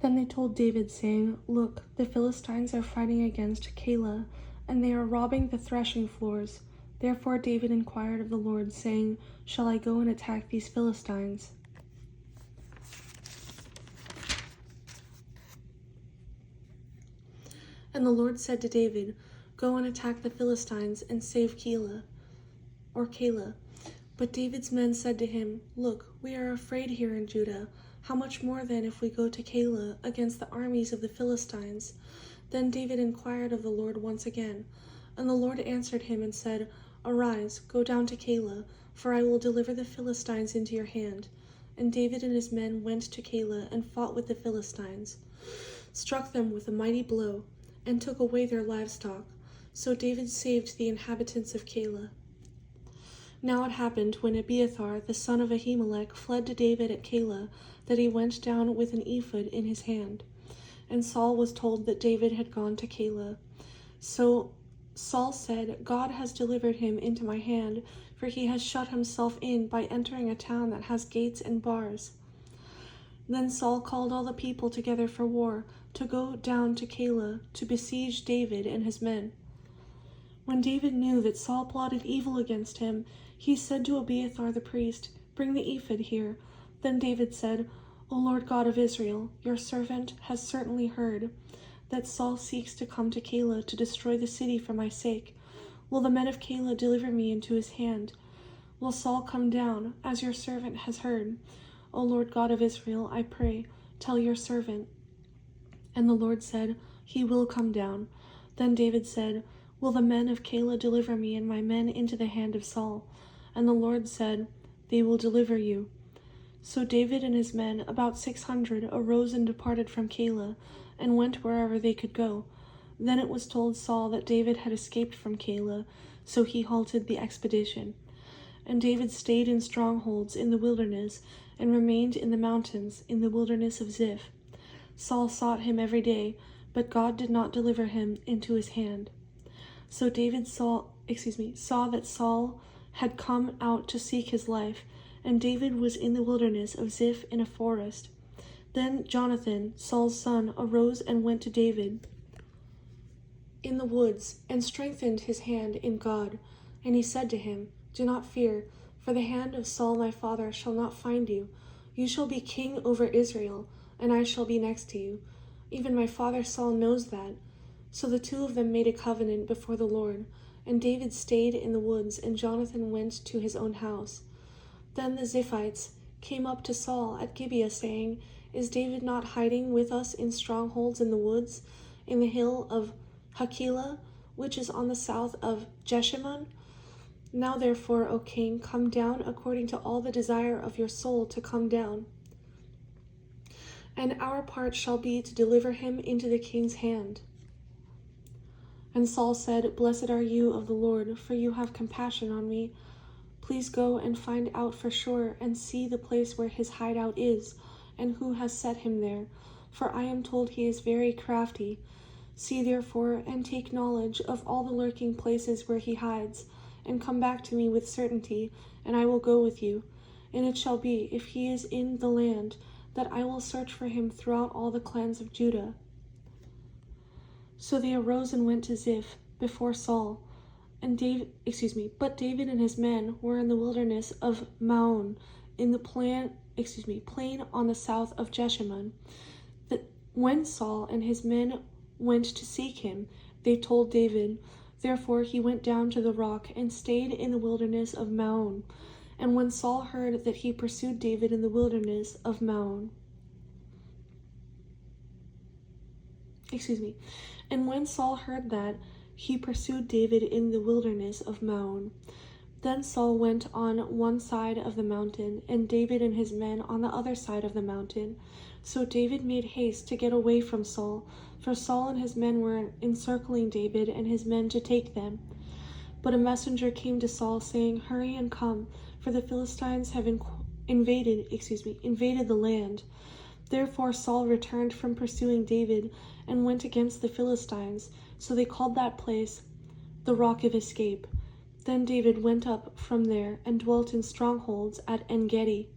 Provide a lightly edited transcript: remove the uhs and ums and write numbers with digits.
Then they told David, saying, "Look, the Philistines are fighting against Keilah, and they are robbing the threshing floors." Therefore David inquired of the Lord, saying, "Shall I go and attack these Philistines?" And the Lord said to David, "Go and attack the Philistines and save Keilah." But David's men said to him, "Look, we are afraid here in Judah. How much more then if we go to Keilah against the armies of the Philistines?" Then David inquired of the Lord once again. And the Lord answered him and said, "Arise, go down to Keilah, for I will deliver the Philistines into your hand." And David and his men went to Keilah and fought with the Philistines, struck them with a mighty blow, and took away their livestock. So David saved the inhabitants of Keilah. Now it happened, when Abiathar the son of Ahimelech fled to David at Keilah, that he went down with an ephod in his hand. And Saul was told that David had gone to Keilah. So Saul said, "God has delivered him into my hand, for he has shut himself in by entering a town that has gates and bars." Then Saul called all the people together for war, to go down to Keilah to besiege David and his men. When David knew that Saul plotted evil against him, he said to Abiathar the priest, "Bring the ephod here." Then David said, "O Lord God of Israel, your servant has certainly heard that Saul seeks to come to Keilah to destroy the city for my sake. Will the men of Keilah deliver me into his hand? Will Saul come down, as your servant has heard? O Lord God of Israel, I pray, tell your servant." And the Lord said, "He will come down." Then David said, "Will the men of Keilah deliver me and my men into the hand of Saul?" And the Lord said, "They will deliver you." So David and his men, about 600, arose and departed from Keilah, and went wherever they could go. Then it was told Saul that David had escaped from Keilah, so he halted the expedition. And David stayed in strongholds in the wilderness, and remained in the mountains in the wilderness of Ziph. Saul sought him every day, but God did not deliver him into his hand. So David saw that Saul had come out to seek his life, and David was in the wilderness of Ziph in a forest. Then Jonathan, Saul's son, arose and went to David in the woods, and strengthened his hand in God. And he said to him, "Do not fear, for the hand of Saul my father shall not find you. You shall be king over Israel, and I shall be next to you. Even my father Saul knows that." So the two of them made a covenant before the Lord. And David stayed in the woods, and Jonathan went to his own house. Then the Ziphites came up to Saul at Gibeah, saying, "Is David not hiding with us in strongholds in the woods, in the hill of Hachilah, which is on the south of Jeshimon? Now therefore, O king, come down according to all the desire of your soul to come down. And our part shall be to deliver him into the king's hand." And Saul said, "Blessed are you of the Lord, for you have compassion on me. Please go and find out for sure, and see the place where his hideout is, and who has set him there, for I am told he is very crafty. See therefore, and take knowledge of all the lurking places where he hides, and come back to me with certainty, and I will go with you. And it shall be, if he is in the land, that I will search for him throughout all the clans of Judah." So they arose and went to Ziph before Saul. But David and his men were in the wilderness of Maon, in the plain on the south of Jeshimon. When Saul and his men went to seek him, they told David. Therefore he went down to the rock and stayed in the wilderness of Maon. And when Saul heard that he pursued David in the wilderness of Maon, And when Saul heard that, he pursued David in the wilderness of Maon. Then Saul went on one side of the mountain, and David and his men on the other side of the mountain. So David made haste to get away from Saul, for Saul and his men were encircling David and his men to take them. But a messenger came to Saul, saying, "Hurry and come, for the Philistines have invaded the land." Therefore Saul returned from pursuing David and went against the Philistines. So they called that place the Rock of Escape. Then David went up from there and dwelt in strongholds at En-Gedi.